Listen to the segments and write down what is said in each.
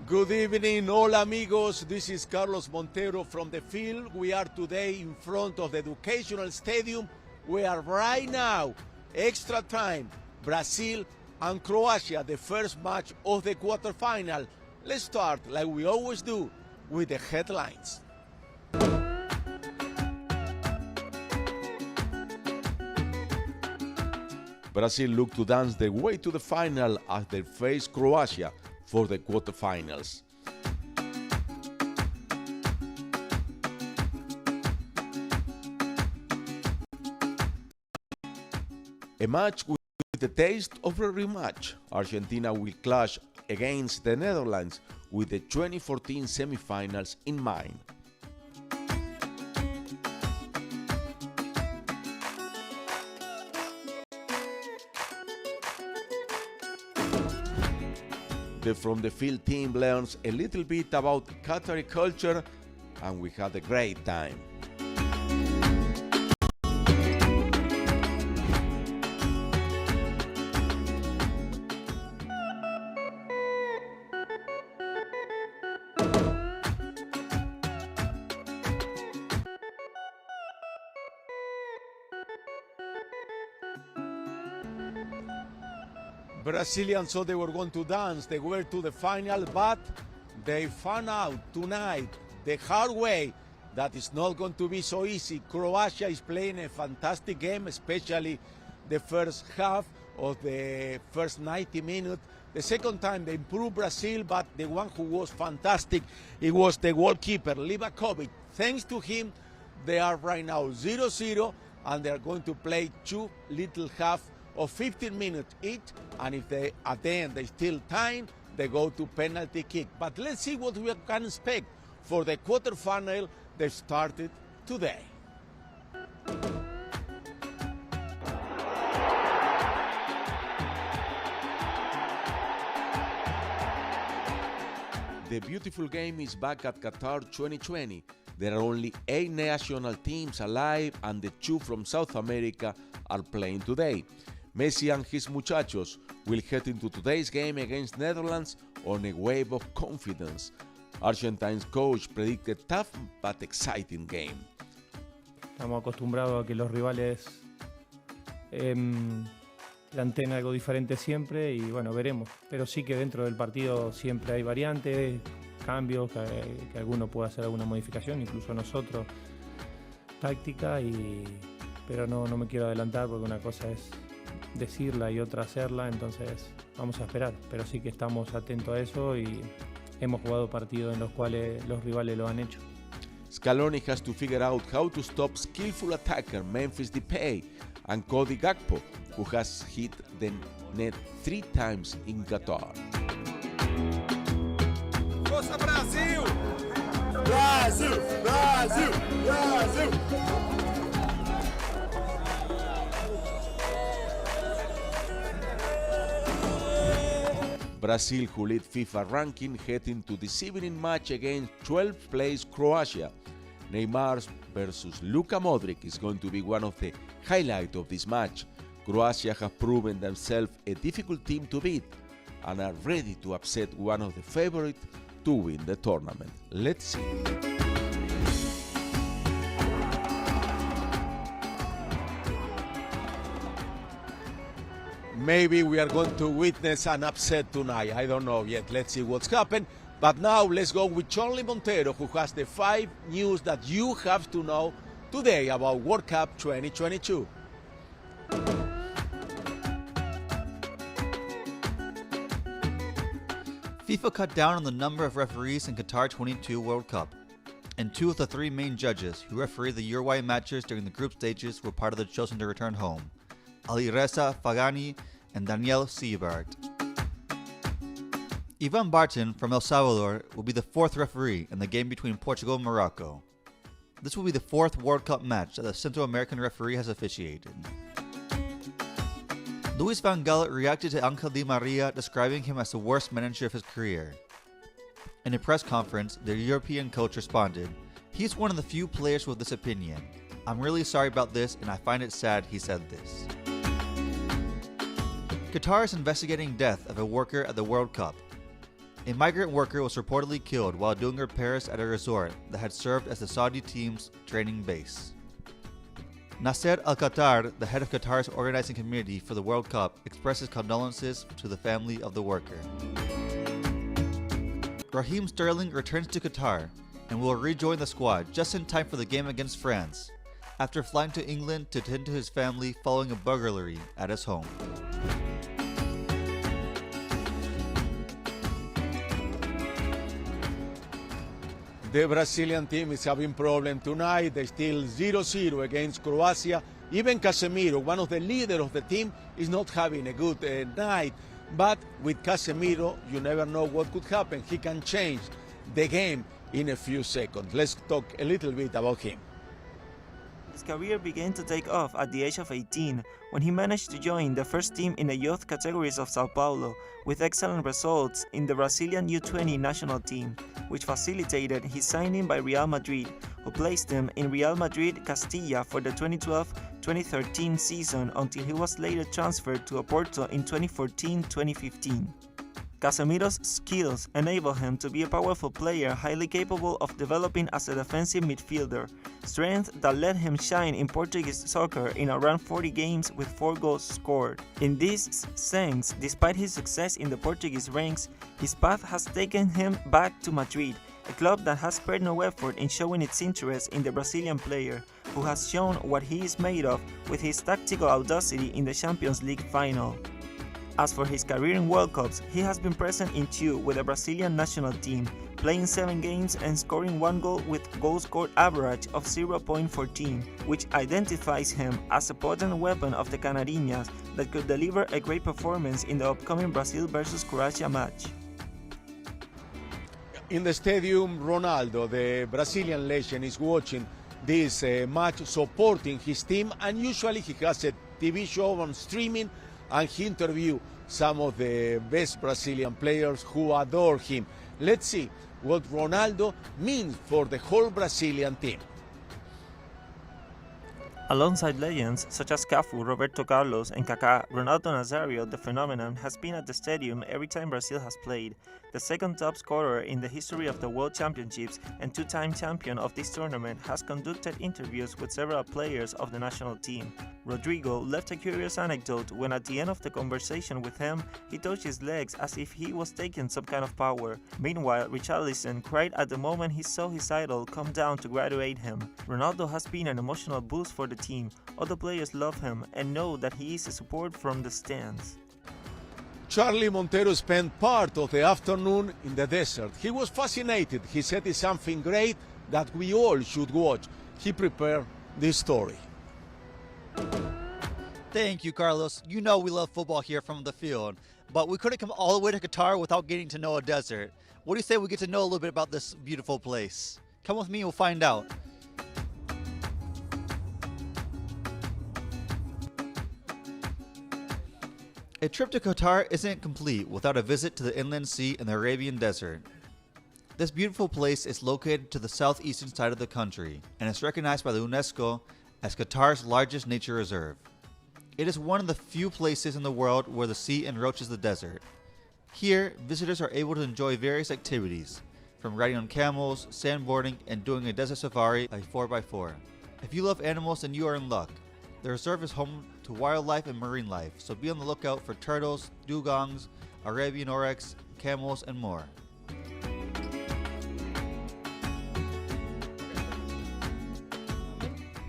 Good evening, hola amigos. This is Carlos Montero from the field. We are today in front of the Educational Stadium. We are right now, extra time, Brazil and Croatia, the first match of the quarterfinal. Let's start, like we always do, with the headlines. Brazil look to dance their way to the final as they face Croatia for the quarterfinals. A match with the taste of a rematch. Argentina will clash against the Netherlands with the 2014 semifinals in mind. The From the Field team learns a little bit about Qatari culture, and we had a great time. Brazilians thought they were going to dance, they were to the final, but they found out tonight the hard way that it's not going to be so easy. Croatia is playing a fantastic game, especially the first half of the first 90 minutes. The second time they improved Brazil, but the one who was fantastic, it was the goalkeeper, Livakovic. Thanks to him, they are right now 0-0, and they are going to play two little half of 15 minutes each, and if they at the end they still time, they go to penalty kick. But let's see what we can expect for the quarterfinal that started today. The beautiful game is back at Qatar 2020. There are only 8 national teams alive, and the 2 from South America are playing today. Messi and his muchachos will head into today's game against Netherlands on a wave of confidence. Argentine's coach predicted a tough but exciting game. Estamos acostumbrados a que los rivales planteen algo diferente siempre y bueno, veremos. Pero sí que dentro del partido siempre hay variantes, cambios, que alguno pueda hacer alguna modificación, incluso nosotros, táctica, pero no me quiero adelantar porque una cosa es decirla y otra hacerla, entonces vamos a esperar, pero sí que estamos atentos a eso y hemos jugado partidos en los cuales los rivales lo han hecho. Scaloni has to figure out how to stop skillful attacker Memphis Depay and Cody Gakpo, who has hit the net 3 times in Qatar. Força Brasil! Brasil! Brasil! Brasil! Brazil, who lead FIFA ranking, head into this evening match against 12th place Croatia. Neymar versus Luka Modric is going to be one of the highlights of this match. Croatia have proven themselves a difficult team to beat and are ready to upset one of the favorites to win the tournament. Let's see. Maybe we are going to witness an upset tonight. I don't know yet. Let's see what's happened. But now let's go with Charlie Montero, who has the 5 news that you have to know today about World Cup 2022. FIFA cut down on the number of referees in Qatar 22 World Cup, and 2 of the 3 main judges who refereed the Uruguay matches during the group stages were part of the chosen to return home: Alireza Fagani and Daniel Siebert. Ivan Barton from El Salvador will be the 4th referee in the game between Portugal and Morocco. This will be the 4th World Cup match that the Central American referee has officiated. Luis van Gaal reacted to Angel Di Maria, describing him as the worst manager of his career. In a press conference, the European coach responded, "He's one of the few players with this opinion. I'm really sorry about this and I find it sad he said this." Qatar is investigating death of a worker at the World Cup. A migrant worker was reportedly killed while doing repairs at a resort that had served as the Saudi team's training base. Nasser Al-Qatar, the head of Qatar's organizing committee for the World Cup, expresses condolences to the family of the worker. Raheem Sterling returns to Qatar and will rejoin the squad just in time for the game against France, after flying to England to tend to his family following a burglary at his home. The Brazilian team is having problems tonight. They still 0-0 against Croatia. Even Casemiro, one of the leaders of the team, is not having a good night. But with Casemiro, you never know what could happen. He can change the game in a few seconds. Let's talk a little bit about him. His career began to take off at the age of 18 when he managed to join the first team in the youth categories of Sao Paulo with excellent results in the Brazilian U20 national team, which facilitated his signing by Real Madrid, who placed him in Real Madrid Castilla for the 2012-2013 season until he was later transferred to Oporto in 2014-2015. Casemiro's skills enable him to be a powerful player highly capable of developing as a defensive midfielder, strength that let him shine in Portuguese soccer in around 40 games with 4 goals scored. In this sense, despite his success in the Portuguese ranks, his path has taken him back to Madrid, a club that has spared no effort in showing its interest in the Brazilian player, who has shown what he is made of with his tactical audacity in the Champions League final. As for his career in World Cups, he has been present in 2 with the Brazilian national team, playing 7 games and scoring 1 goal with goal scored average of 0.14, which identifies him as a potent weapon of the Canarinhas that could deliver a great performance in the upcoming Brazil vs Croatia match. In the stadium, Ronaldo, the Brazilian legend, is watching this match, supporting his team, and usually he has a TV show on streaming and he interviews some of the best Brazilian players who adore him. Let's see what Ronaldo means for the whole Brazilian team. Alongside legends such as Cafu, Roberto Carlos and Kaká, Ronaldo Nazario, the phenomenon, has been at the stadium every time Brazil has played. The second top scorer in the history of the World Championships and 2-time champion of this tournament has conducted interviews with several players of the national team. Rodrigo left a curious anecdote when at the end of the conversation with him, he touched his legs as if he was taking some kind of power. Meanwhile, Richarlison cried at the moment he saw his idol come down to graduate him. Ronaldo has been an emotional boost for the team. Other players love him and know that he is a support from the stands. Charlie Montero spent part of the afternoon in the desert. He was fascinated. He said it's something great that we all should watch. He prepared this story. Thank you, Carlos. You know we love football here from the field, but we couldn't come all the way to Qatar without getting to know a desert. What do you say we get to know a little bit about this beautiful place? Come with me, we'll find out. A trip to Qatar isn't complete without a visit to the inland sea and the Arabian Desert. This beautiful place is located to the southeastern side of the country and is recognized by the UNESCO as Qatar's largest nature reserve. It is one of the few places in the world where the sea enroaches the desert. Here, visitors are able to enjoy various activities, from riding on camels, sandboarding, and doing a desert safari by 4x4. If you love animals, then you are in luck. The reserve is home to wildlife and marine life, so be on the lookout for turtles, dugongs, Arabian oryx, camels, and more.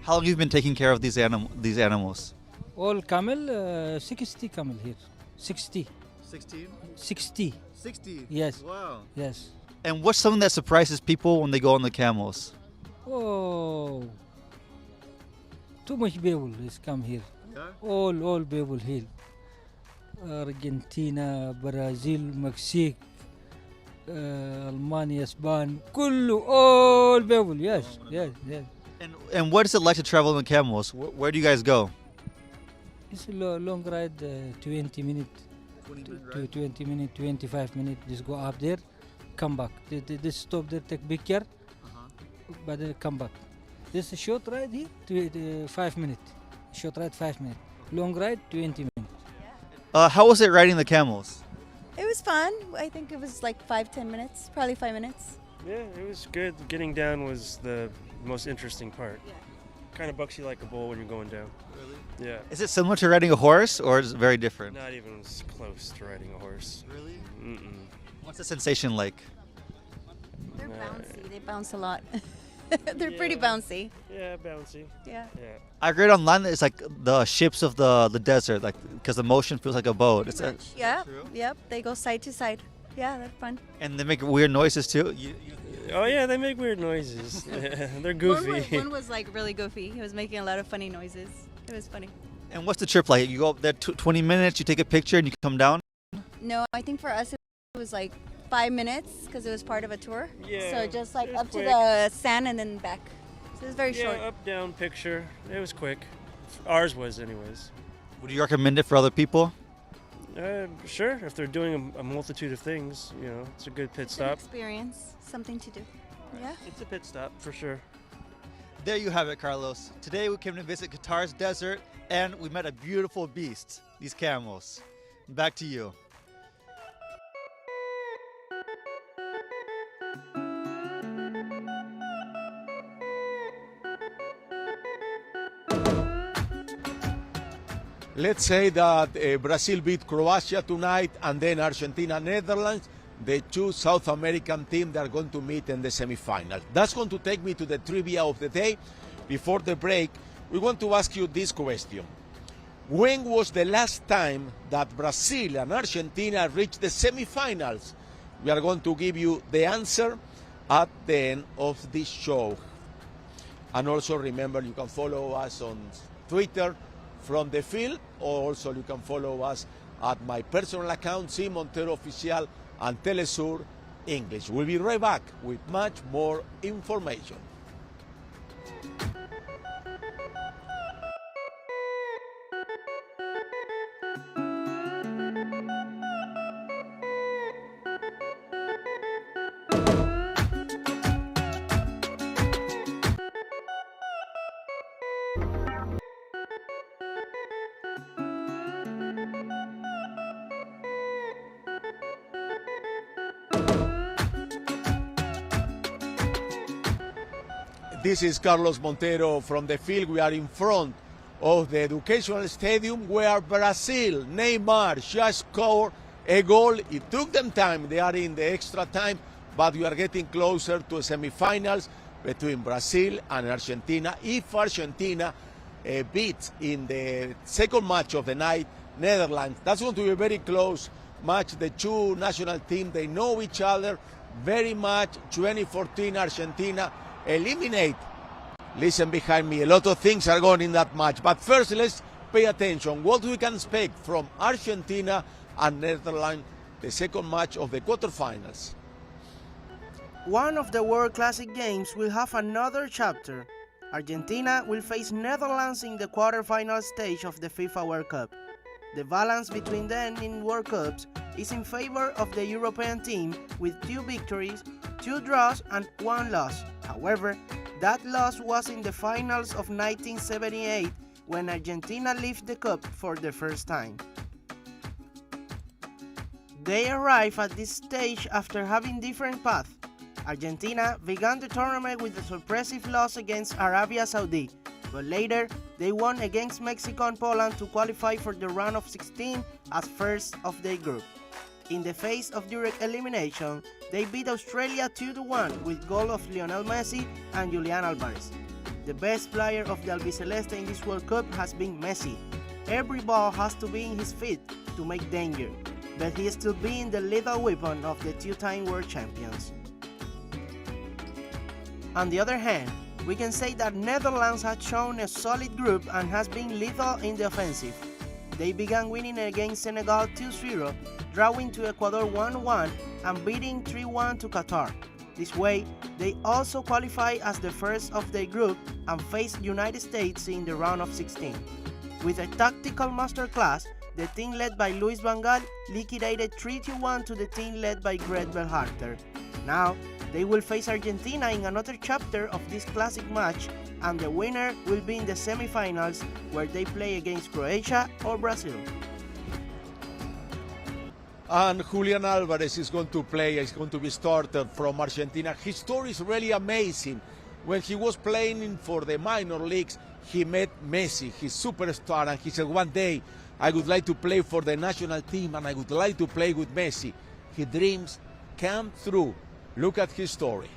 How long have you been taking care of these animals? All camel, 60 camel here. 60. 16? 60. 60? Yes. Wow. Yes. And what's something that surprises people when they go on the camels? Oh. Too much people is come here. Yeah? All people here. Argentina, Brazil, Mexico, Almania, Spain, all people. Yes, yes, yes. And what is it like to travel on camels? Where do you guys go? It's a long ride, 20 minutes. 20 minutes, 25 minutes. Just go up there, come back. They stop there, take picture, but they come back. This is a short ride here, 5 minutes. Short ride, 5 minutes. Long ride, 20 minutes. How was it riding the camels? It was fun. I think it was like 5-10 minutes, probably 5 minutes. Yeah, it was good. Getting down was the most interesting part. Yeah. Kind of bucks you like a bull when you're going down. Really? Yeah. Is it similar to riding a horse, or is it very different? Not even as close to riding a horse. Really? Mm-mm. What's the sensation like? They're Uh, bouncy. They bounce a lot. They're pretty Yeah. bouncy. Yeah, bouncy. Yeah. Yeah. I read online that it's like the ships of the desert, like because the motion feels like a boat. It's Yeah. true? Yep. They go side to side. Yeah, they're fun. and they make weird noises too. Oh yeah, they make weird noises. They're goofy. One was like really goofy. He was making a lot of funny noises. It was funny. And what's the trip like? You go up there 20 minutes, you take a picture, and you come down. No, I think for us it was like 5 minutes because it was part of a tour. Yeah, So just like it was up quick. to the sand and then back. So it was very Yeah, short. up down picture. It was quick. Ours was, anyways. Would you recommend it for other people? Sure, if they're doing a multitude of things, you know, it's a good pit It's an stop. experience, something to do. Yeah. It's a pit stop for sure. There you have it, Carlos. Today we came to visit Qatar's desert, and we met a beautiful beast, these camels. Back to you. Let's say that Brazil beat Croatia tonight and then Argentina, Netherlands, the two South American teams that are going to meet in the semifinals. That's going to take me to the trivia of the day. Before the break, we want to ask you this question. When was the last time that Brazil and Argentina reached the semifinals? We are going to give you the answer at the end of this show. And also remember, you can follow us on Twitter from the field, or also you can follow us at my personal account, C. Montero Oficial, and TeleSUR English. We'll be right back with much more information. This is Carlos Montero from the field. We are in front of the Educational Stadium where Brazil, Neymar, just scored a goal. It took them time. They are in the extra time, but we are getting closer to semifinals between Brazil and Argentina. If Argentina beats in the second match of the night Netherlands, that's going to be a very close match. The two national teams, they know each other very much. 2014 Argentina eliminate. Listen behind me, a lot of things are going in that match. But first, let's pay attention. What we can expect from Argentina and Netherlands, the second match of the quarterfinals. One of the World Classic games will have another chapter. Argentina will face Netherlands in the quarterfinal stage of the FIFA World Cup. The balance between them in World Cups is in favor of the European team with 2 victories, 2 draws and 1 loss. However, that loss was in the finals of 1978 when Argentina lifted the cup for the first time. They arrived at this stage after having different paths. Argentina began the tournament with a suppressive loss against Arabia Saudi, but later they won against Mexico and Poland to qualify for the round of 16 as first of their group. In the face of direct elimination, they beat Australia 2-1 with goal of Lionel Messi and Julian Alvarez. The best player of the Albiceleste in this World Cup has been Messi. Every ball has to be in his feet to make danger, but he is still being the lethal weapon of the 2-time world champions. On the other hand, we can say that Netherlands has shown a solid group and has been lethal in the offensive. They began winning against Senegal 2-0, drawing to Ecuador 1-1 and beating 3-1 to Qatar. This way, they also qualify as the first of their group and face United States in the round of 16. With a tactical masterclass, the team led by Luis Van Gaal liquidated 3-1 to the team led by Greg Berhalter. Now, they will face Argentina in another chapter of this classic match, and the winner will be in the semifinals where they play against Croatia or Brazil. And Julian Alvarez is going to play, is going to be started from Argentina. His story is really amazing. When he was playing for the minor leagues, he met Messi, his superstar, and he said, one day I would like to play for the national team and I would like to play with Messi. His dreams came true. Look at his story.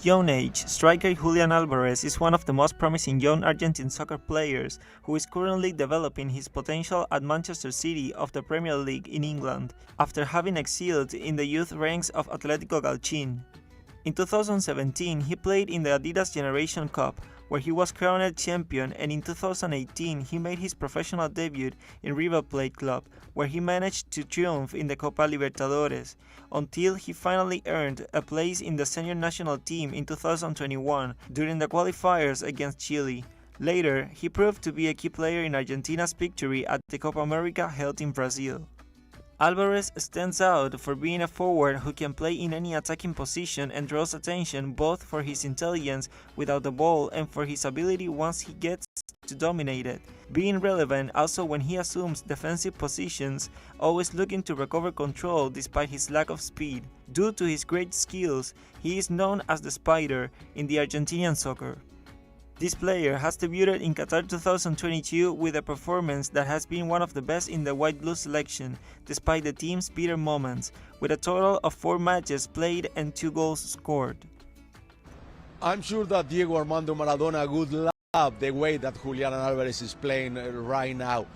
Young age, striker Julian Alvarez is one of the most promising young Argentine soccer players who is currently developing his potential at Manchester City of the Premier League in England, after having excelled in the youth ranks of Atletico Galchin. In 2017, he played in the Adidas Generation Cup, where he was crowned champion, and in 2018 he made his professional debut in River Plate Club, where he managed to triumph in the Copa Libertadores, until he finally earned a place in the senior national team in 2021 during the qualifiers against Chile. Later, he proved to be a key player in Argentina's victory at the Copa America held in Brazil. Alvarez stands out for being a forward who can play in any attacking position and draws attention both for his intelligence without the ball and for his ability once he gets to dominate it, being relevant also when he assumes defensive positions, always looking to recover control despite his lack of speed. Due to his great skills, he is known as the Spider in the Argentinian soccer. This player has debuted in Qatar 2022 with a performance that has been one of the best in the White Blue selection, despite the team's bitter moments, with a total of 4 matches played and 2 goals scored. I'm sure that Diego Armando Maradona would love the way that Julian Alvarez is playing right now.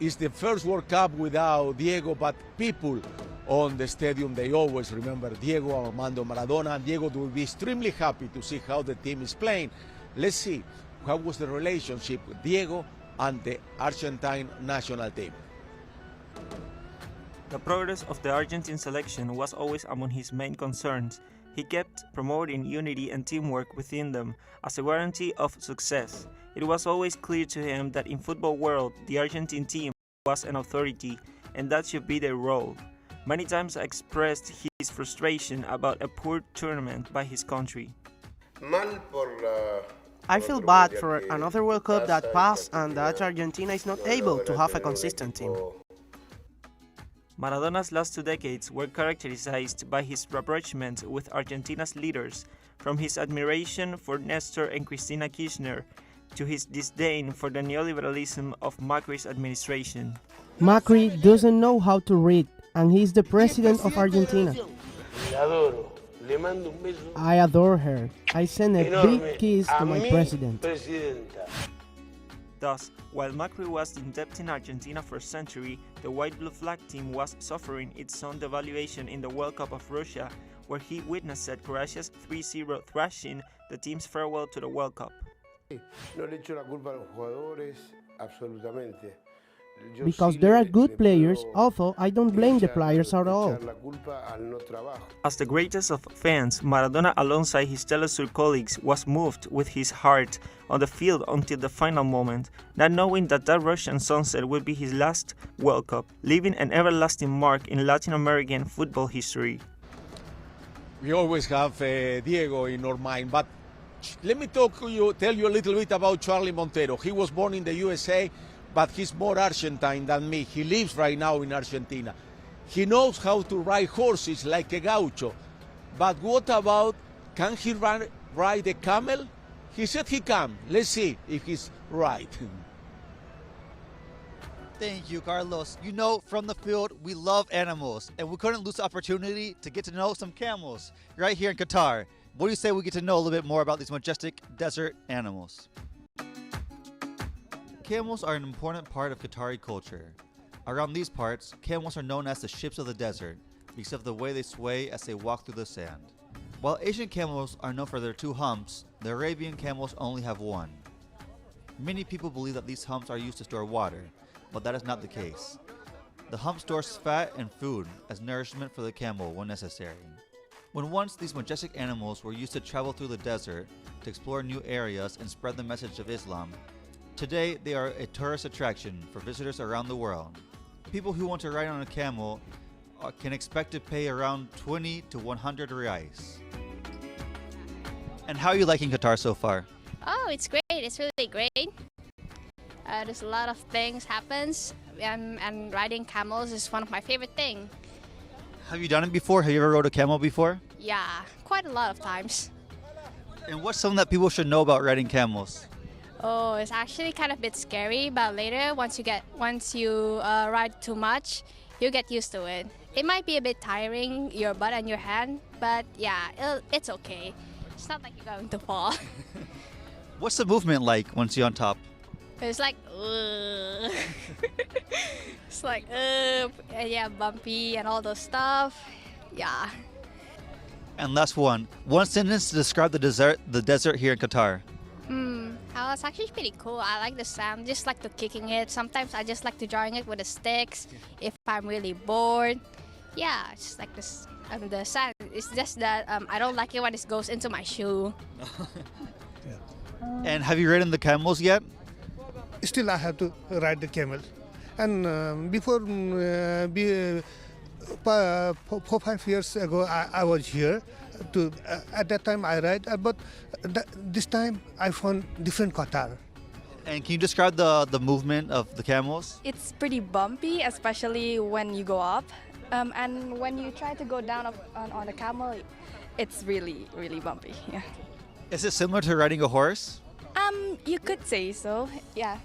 It's the first World Cup without Diego, but people on the stadium, they always remember Diego Armando Maradona, and Diego will be extremely happy to see how the team is playing. Let's see what was the relationship with Diego and the Argentine national team. The progress of the Argentine selection was always among his main concerns. He kept promoting unity and teamwork within them as a guarantee of success. It was always clear to him that in football world, the Argentine team was an authority, and that should be their role. Many times expressed his frustration about a poor tournament by his country. I feel bad for another World Cup that passed and that Argentina is not able to have a consistent team. Maradona's last 2 decades were characterized by his rapprochement with Argentina's leaders, from his admiration for Nestor and Cristina Kirchner to his disdain for the neoliberalism of Macri's administration. Macri doesn't know how to read, and he's the president of Argentina. I adore her. I send a big kiss to my president. Thus, while Macri was in debt in Argentina for a century, the white-blue flag team was suffering its own devaluation in the World Cup of Russia, where he witnessed Croatia's 3-0 thrashing the team's farewell to the World Cup. Because there are good players, although I don't blame the players at all. As the greatest of fans, Maradona alongside his TeleSUR colleagues was moved with his heart on the field until the final moment, not knowing that Russian sunset would be his last World Cup, leaving an everlasting mark in Latin American football history. We always have Diego in our mind, but let me tell you a little bit about Charlie Montero. He was born in the USA, but he's more Argentine than me. He lives right now in Argentina. He knows how to ride horses like a gaucho. But what about, can he ride a camel? He said he can. Let's see if he's right. Thank you, Carlos. You know, from the field, we love animals, and we couldn't lose the opportunity to get to know some camels right here in Qatar. What do you say we get to know a little bit more about these majestic desert animals? Camels are an important part of Qatari culture. Around these parts, camels are known as the ships of the desert because of the way they sway as they walk through the sand. While Asian camels are known for their 2 humps, the Arabian camels only have 1. Many people believe that these humps are used to store water, but that is not the case. The hump stores fat and food as nourishment for the camel when necessary. When once these majestic animals were used to travel through the desert to explore new areas and spread the message of Islam, today they are a tourist attraction for visitors around the world. People who want to ride on a camel can expect to pay around 20 to 100 reais. And how are you liking Qatar so far? Oh, it's great. It's really great. There's a lot of things happens, and riding camels is one of my favorite things. Have you done it before? Have you ever rode a camel before? Yeah, quite a lot of times. And what's something that people should know about riding camels? Oh, it's actually kind of a bit scary, but later once you ride too much, you get used to it. It might be a bit tiring, your butt and your hand, but yeah, it's okay. It's not like you're going to fall. What's the movement like once you're on top? It's like, it's like, yeah, bumpy and all those stuff. Yeah. And last one sentence to describe the desert here in Qatar. Oh, it's actually pretty cool. I like the sand, just like to kicking it. Sometimes I just like to drawing it with the sticks if I'm really bored. Yeah, it's just like this. The sand. It's just that I don't like it when it goes into my shoe. And have you ridden the camels yet? Still, I have to ride the camel. And before, 4-5 years ago, I was here. At that time, I ride, but this time I found different Qatar. And can you describe the movement of the camels? It's pretty bumpy, especially when you go up. And when you try to go down on a camel, it's really, really bumpy. Yeah. Is it similar to riding a horse? You could say so. Yeah.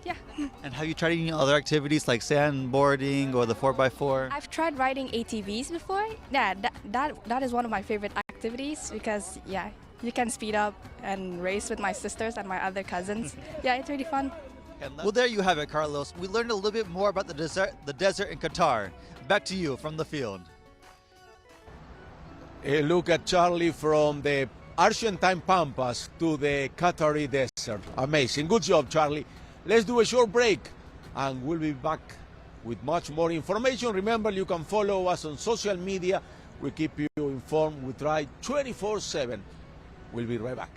Yeah. And have you tried any other activities like sandboarding or the 4x4? I've tried riding ATVs before. Yeah, that is one of my favorite activities because yeah, you can speed up and race with my sisters and my other cousins. Yeah, it's really fun. Well, there you have it, Carlos. We learned a little bit more about the desert in Qatar. Back to you from the field. A look at Charlie from the Argentine Pampas to the Qatari desert. Amazing. Good job, Charlie. Let's do a short break and we'll be back with much more information. Remember, you can follow us on social media. We keep you informed. We try 24/7. We'll be right back.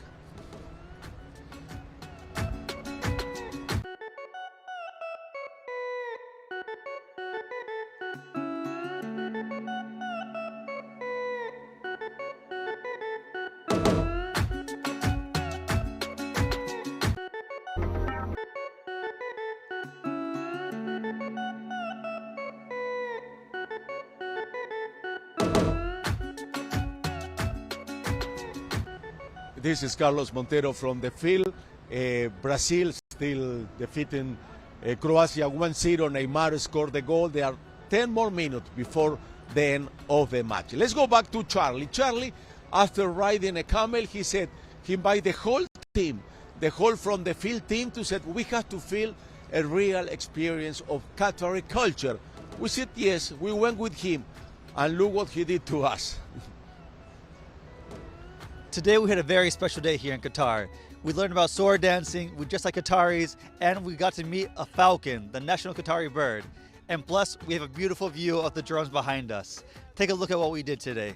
This is Carlos Montero from the field. Brazil still defeating Croatia 1-0. Neymar scored the goal. There are 10 more minutes before the end of the match. Let's go back to Charlie. Charlie, after riding a camel, he said he invited the whole team, the whole from the field team, to say we have to feel a real experience of Qatari culture. We said yes, we went with him, and look what he did to us. Today we had a very special day here in Qatar. We learned about sword dancing, we just like Qataris, and we got to meet a falcon, the national Qatari bird. And plus, we have a beautiful view of the drones behind us. Take a look at what we did today.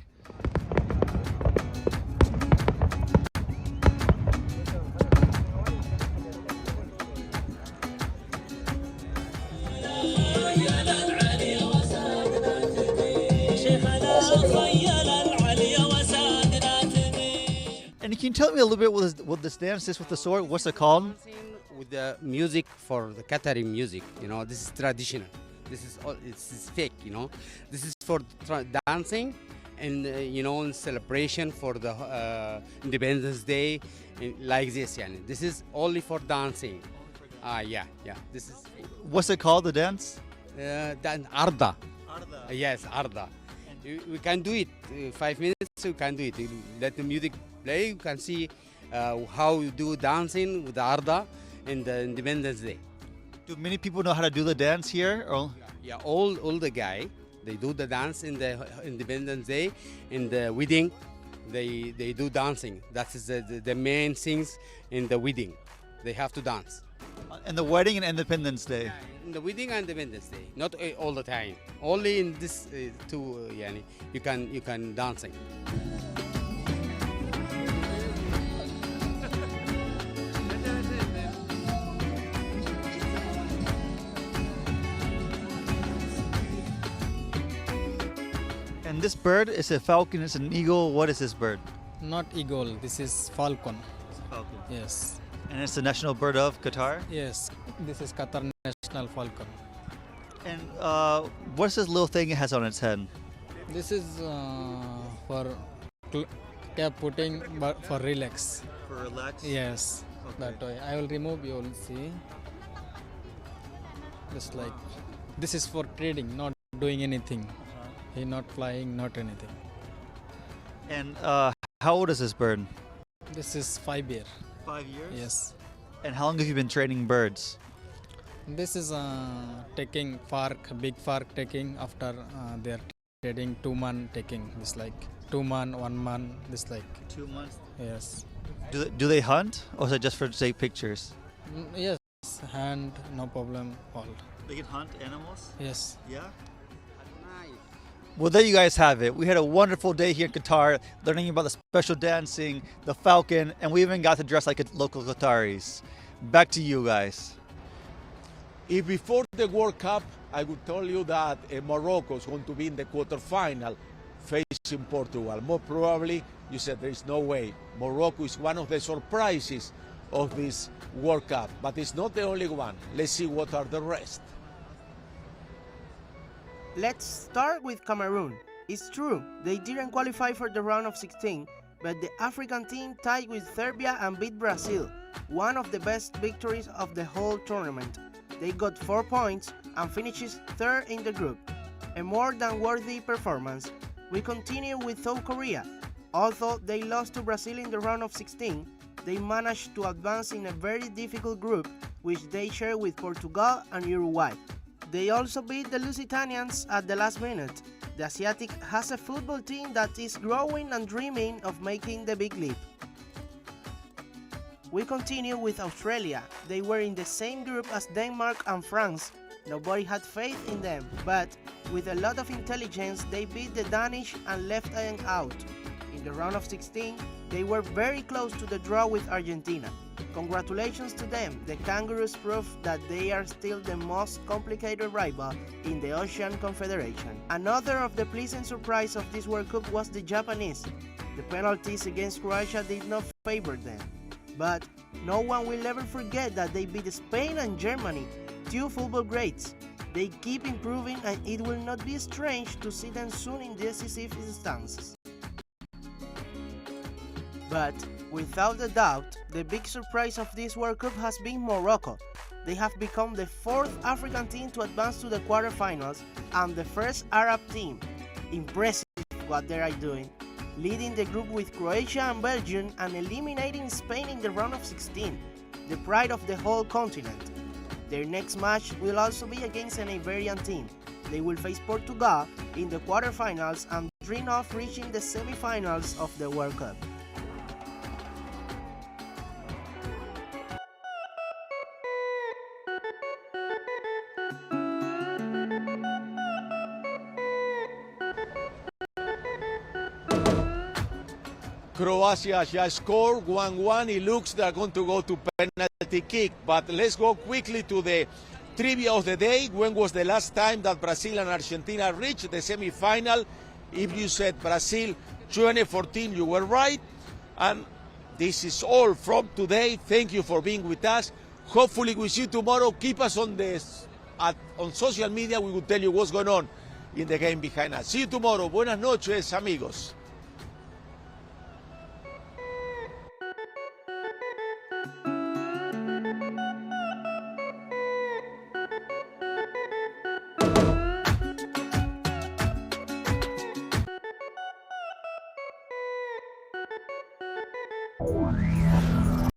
And can you tell me a little bit what this dance is with the sword? What's it called? With the music for the Qatari music, this is traditional. This is fake, This is for dancing and, in celebration for the Independence Day, like this, This is only for dancing. Yeah. This is. What's it called, the dance? Arda. Yes, Arda. We can do it. 5 minutes, we can do it. Let the music play. You can see how you do dancing with the Arda in the Independence Day. Do many people know how to do the dance here? Or? Yeah, all the guy, they do the dance in the Independence Day. In the wedding, they do dancing. That is the main things in the wedding. They have to dance. In the wedding and Independence Day? Yeah, in the wedding and Independence Day. Not all the time. Only in this two, you can dancing. And this bird is a falcon, it's an eagle. What is this bird? Not eagle, this is falcon. Falcon. Yes. And it's the national bird of Qatar? Yes, this is Qatar national falcon. And what's this little thing it has on its head? This is for cap putting, but for relax. For relax? Yes, Okay. that way. I will remove, you will see. Just like, this is for trading, not doing anything. He not flying, not anything. And how old is this bird? This is 5 year. 5 years? Yes. And how long have you been training birds? This is taking big fark taking after they're trading 2 month taking. This like 2 month, 1 month, this like. 2 months? Yes. Do they hunt, or is it just for to take pictures? Yes, hand, no problem, all. They can hunt animals? Yes. Yeah? Well, there you guys have it. We had a wonderful day here in Qatar, learning about the special dancing, the falcon, and we even got to dress like local Qataris. Back to you guys. If before the World Cup, I would tell you that Morocco is going to be in the quarterfinal facing Portugal. More probably, you said there is no way. Morocco is one of the surprises of this World Cup, but it's not the only one. Let's see what are the rest. Let's start with Cameroon. It's true, they didn't qualify for the round of 16, but the African team tied with Serbia and beat Brazil, one of the best victories of the whole tournament. They got 4 points and finishes third in the group. A more than worthy performance. We continue with South Korea. Although they lost to Brazil in the round of 16, they managed to advance in a very difficult group, which they share with Portugal and Uruguay. They also beat the Lusitanians at the last minute. The Asiatic has a football team that is growing and dreaming of making the big leap. We continue with Australia. They were in the same group as Denmark and France. Nobody had faith in them, but with a lot of intelligence they beat the Danish and left them out. In the round of 16, they were very close to the draw with Argentina. Congratulations to them, the Kangaroos prove that they are still the most complicated rival in the Ocean Confederation. Another of the pleasant surprise of this World Cup was the Japanese. The penalties against Croatia did not favor them. But no one will ever forget that they beat Spain and Germany, 2 football greats. They keep improving and it will not be strange to see them soon in decisive instances. But without a doubt, the big surprise of this World Cup has been Morocco. They have become the 4th African team to advance to the quarterfinals and the first Arab team. Impressive what they are doing, leading the group with Croatia and Belgium and eliminating Spain in the round of 16, the pride of the whole continent. Their next match will also be against an Iberian team. They will face Portugal in the quarterfinals and dream of reaching the semifinals of the World Cup. Croatia just scored 1-1. It looks they're going to go to penalty kick. But let's go quickly to the trivia of the day. When was the last time that Brazil and Argentina reached the semi-final? If you said Brazil 2014, you were right. And this is all from today. Thank you for being with us. Hopefully we see you tomorrow. Keep us on on social media. We will tell you what's going on in the game behind us. See you tomorrow. Buenas noches, amigos. Bye.